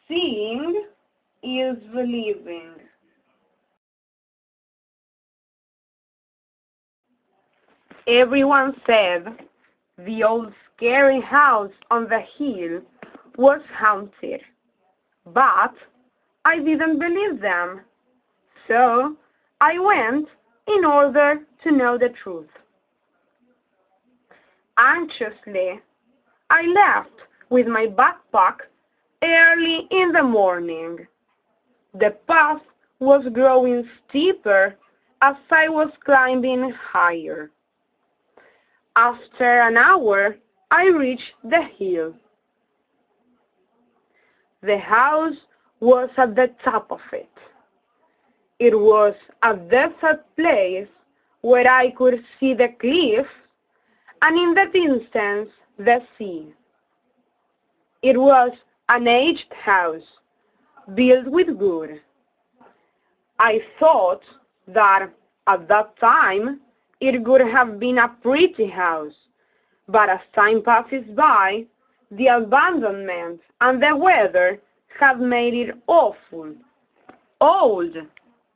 Seeing is believing. Everyone said the old scary house on the hill was haunted, but I didn't believe them, so I went in order to know the truth. Anxiously, I left with my backpack early in the morning. The path was growing steeper as I was climbing higher. After an hour, I reached the hill. The house was at the top of it. It was a desert place where I could see the cliffs and in the distance the sea. It was an aged house, built with wood. I thought that at that time it would have been a pretty house, but as time passes by, the abandonment and the weather have made it awful, old,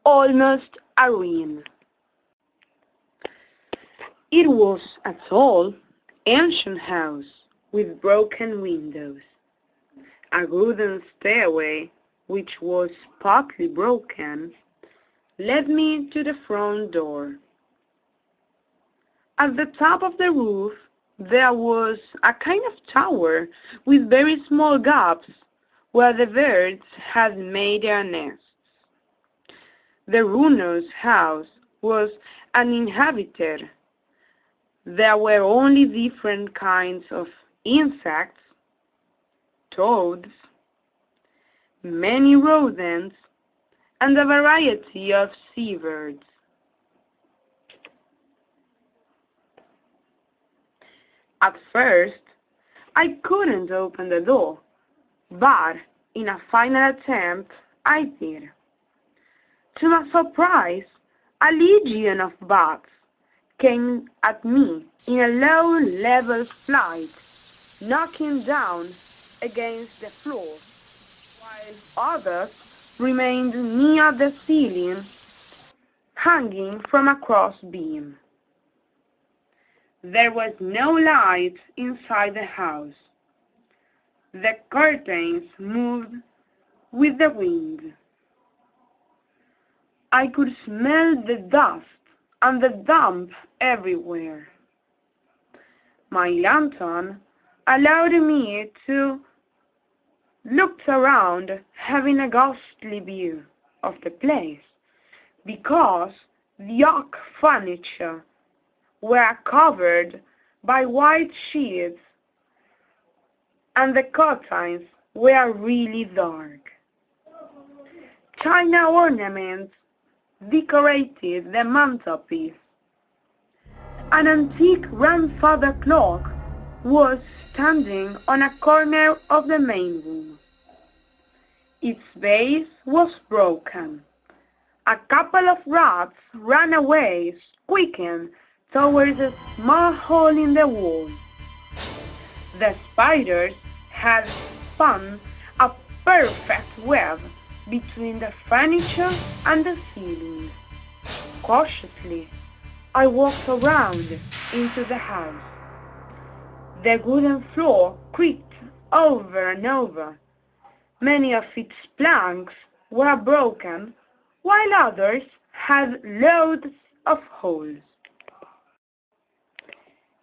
almost a ruin. It was a tall, ancient house with broken windows. A wooden stairway, which was partly broken, led me to the front door. At the top of the roof, there was a kind of tower with very small gaps where the birds had made their nests. The ruinous house was uninhabited. There were only different kinds of insects, toads, many rodents, and a variety of seabirds. At first, I couldn't open the door, but in a final attempt, I did. To my surprise, a legion of bats came at me in a low level flight, knocking down against the floor, while others remained near the ceiling, hanging from a cross beam. There was no light inside the house. The curtains moved with the wind. I could smell the dust and the damp everywhere. My lantern allowed me to look around, having a ghostly view of the place, because the oak furniture were covered by white sheets and the curtains were really dark. China ornaments decorated the mantelpiece. An antique grandfather clock was standing on a corner of the main room. Its base was broken. A couple of rats ran away, squeaking, towards a small hole in the wall. The spiders had spun a perfect web between the furniture and the ceiling. Cautiously, I walked around into the house. The wooden floor creaked over and over. Many of its planks were broken, while others had loads of holes.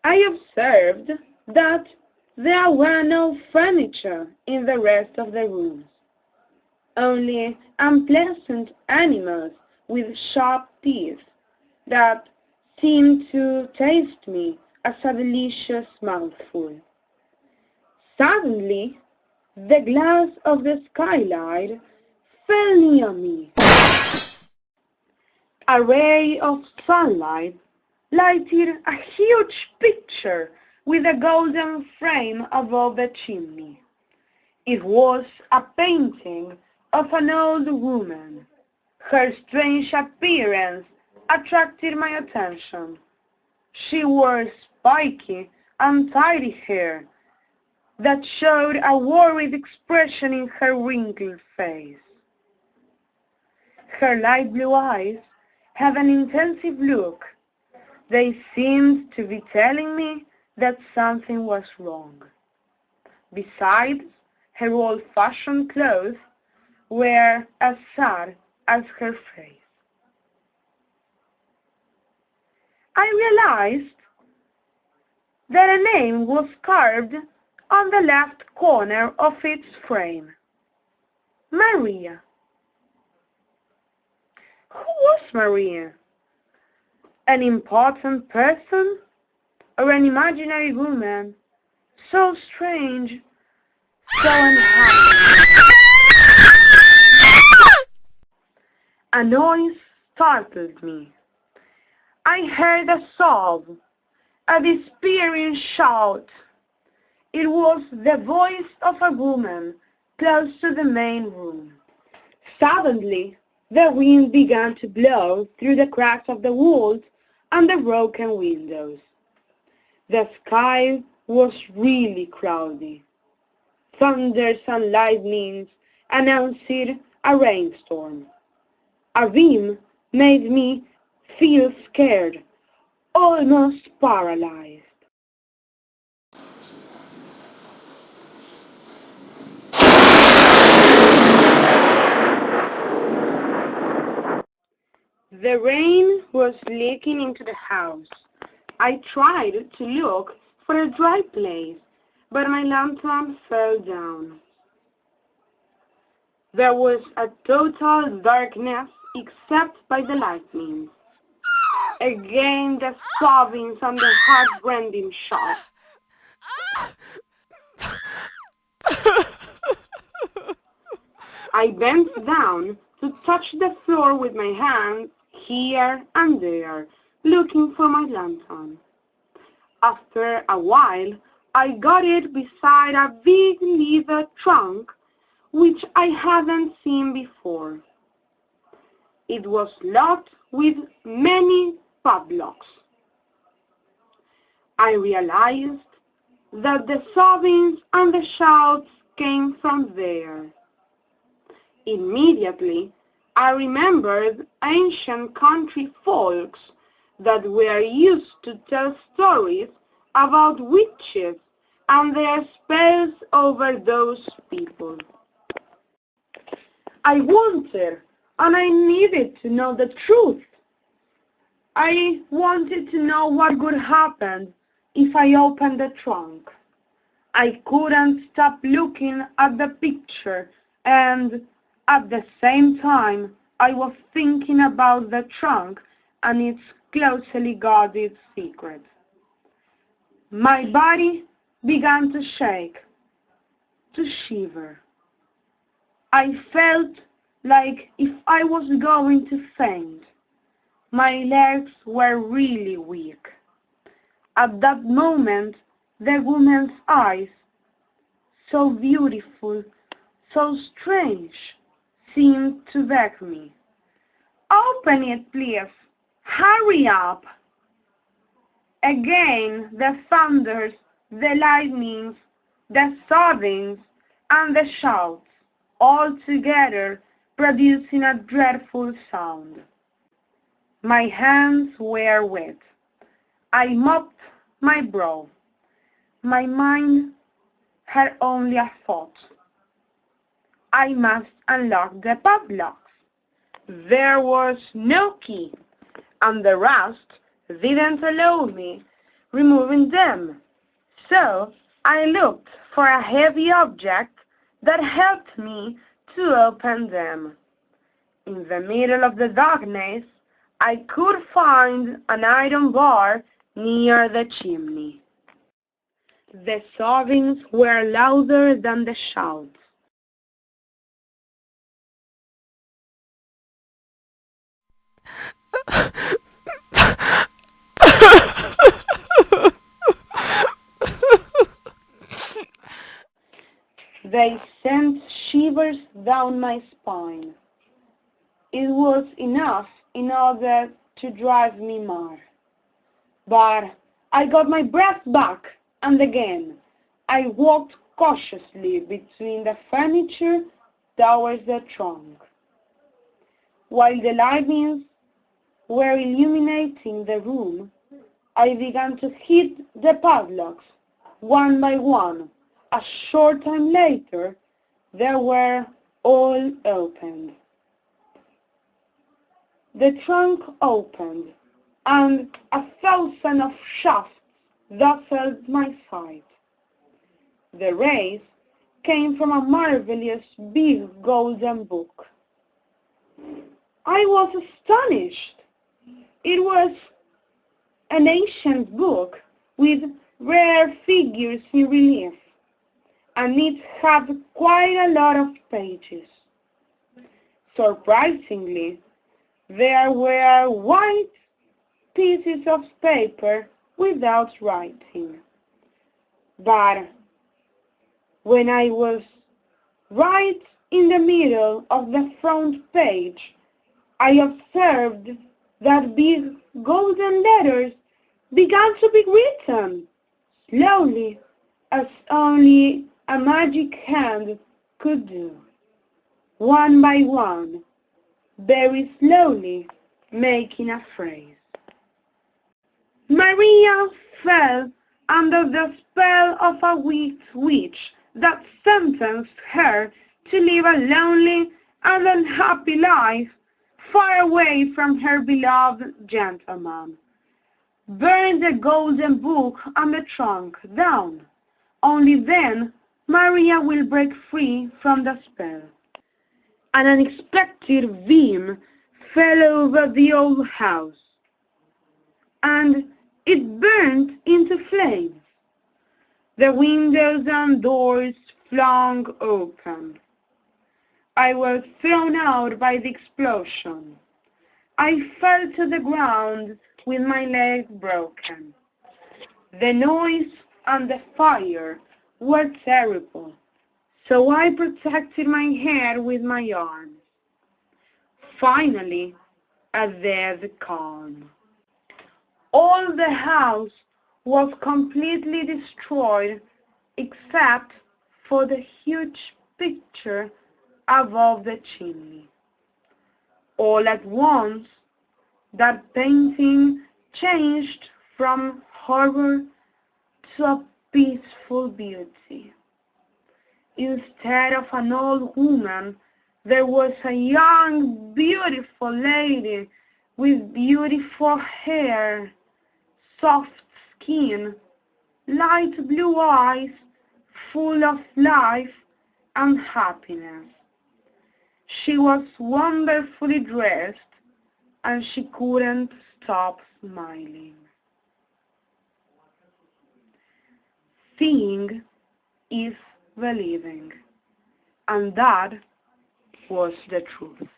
I observed that there were no furniture in the rest of the rooms, only unpleasant animals with sharp teeth that seemed to taste me as a delicious mouthful. Suddenly, the glass of the skylight fell near me. A ray of sunlight lighted a huge picture with a golden frame above the chimney. It was a painting of an old woman. Her strange appearance attracted my attention. She wore spiky, untidy hair, that showed a worried expression in her wrinkled face. Her light blue eyes had an intensive look. They seemed to be telling me that something was wrong. Besides, her old-fashioned clothes were as sad as her face. I realized that a name was carved on the left corner of its frame. Maria. Who was Maria? An important person or an imaginary woman? So strange, so unhappy. A noise startled me. I heard a sob, a despairing shout. It was the voice of a woman close to the main room. Suddenly, the wind began to blow through the cracks of the walls and the broken windows. The sky was really cloudy. Thunders and lightnings announced a rainstorm. A wind made me feel scared, almost paralyzed. The rain was leaking into the house. I tried to look for a dry place, but my lantern fell down. There was a total darkness except by the lightning. Again the sobbings and the heart-rending shots. I bent down to touch the floor with my hands here and there, looking for my lantern. After a while, I got it beside a big leather trunk, which I hadn't seen before. It was locked with many padlocks. I realized that the sobbings and the shouts came from there. Immediately, I remembered ancient country folks that were used to tell stories about witches and their spells over those people. I wanted and I needed to know the truth. I wanted to know what would happen if I opened the trunk. I couldn't stop looking at the picture, and at the same time I was thinking about the trunk and its closely guarded secret. My body began to shake, to shiver. I felt like if I was going to faint. My legs were really weak. At that moment, the woman's eyes, so beautiful, so strange, seemed to beg me. "Open it, please! Hurry up!" Again the thunders, the lightnings, the sobbings, and the shouts, all together producing a dreadful sound. My hands were wet. I mopped my brow. My mind had only a thought. I must unlock the padlocks. There was no key, and the rust didn't allow me removing them. So I looked for a heavy object that helped me to open them. In the middle of the darkness, I could find an iron bar near the chimney. The sobbings were louder than the shouts. They sent shivers down my spine. It was enough in order to drive me mad. But I got my breath back, and again I walked cautiously between the furniture towards the trunk. While the lightnings were illuminating the room, I began to hit the padlocks one by one. A short time later, they were all opened. The trunk opened, and 1,000 of shafts dazzled my sight. The rays came from a marvelous big golden book. I was astonished. It was an ancient book with rare figures in relief, and it had quite a lot of pages. Surprisingly, there were white pieces of paper without writing. But when I was right in the middle of the front page, I observed that big golden letters began to be written, slowly, as only a magic hand could do. One by one, very slowly, making a phrase. Maria fell under the spell of a wicked witch that sentenced her to live a lonely and unhappy life far away from her beloved gentleman. Burn the golden book and the trunk down. Only then Maria will break free from the spell. An unexpected beam fell over the old house, and it burned into flames. The windows and doors flung open. I was thrown out by the explosion. I fell to the ground with my leg broken. The noise and the fire were terrible, so I protected my head with my arms. Finally, a dead calm. All the house was completely destroyed except for the huge picture above the chimney. All at once, that painting changed from horror to a peaceful beauty. Instead of an old woman, there was a young, beautiful lady with beautiful hair, soft skin, light blue eyes, full of life and happiness. She was wonderfully dressed, and she couldn't stop smiling. Seeing is believing, and that was the truth.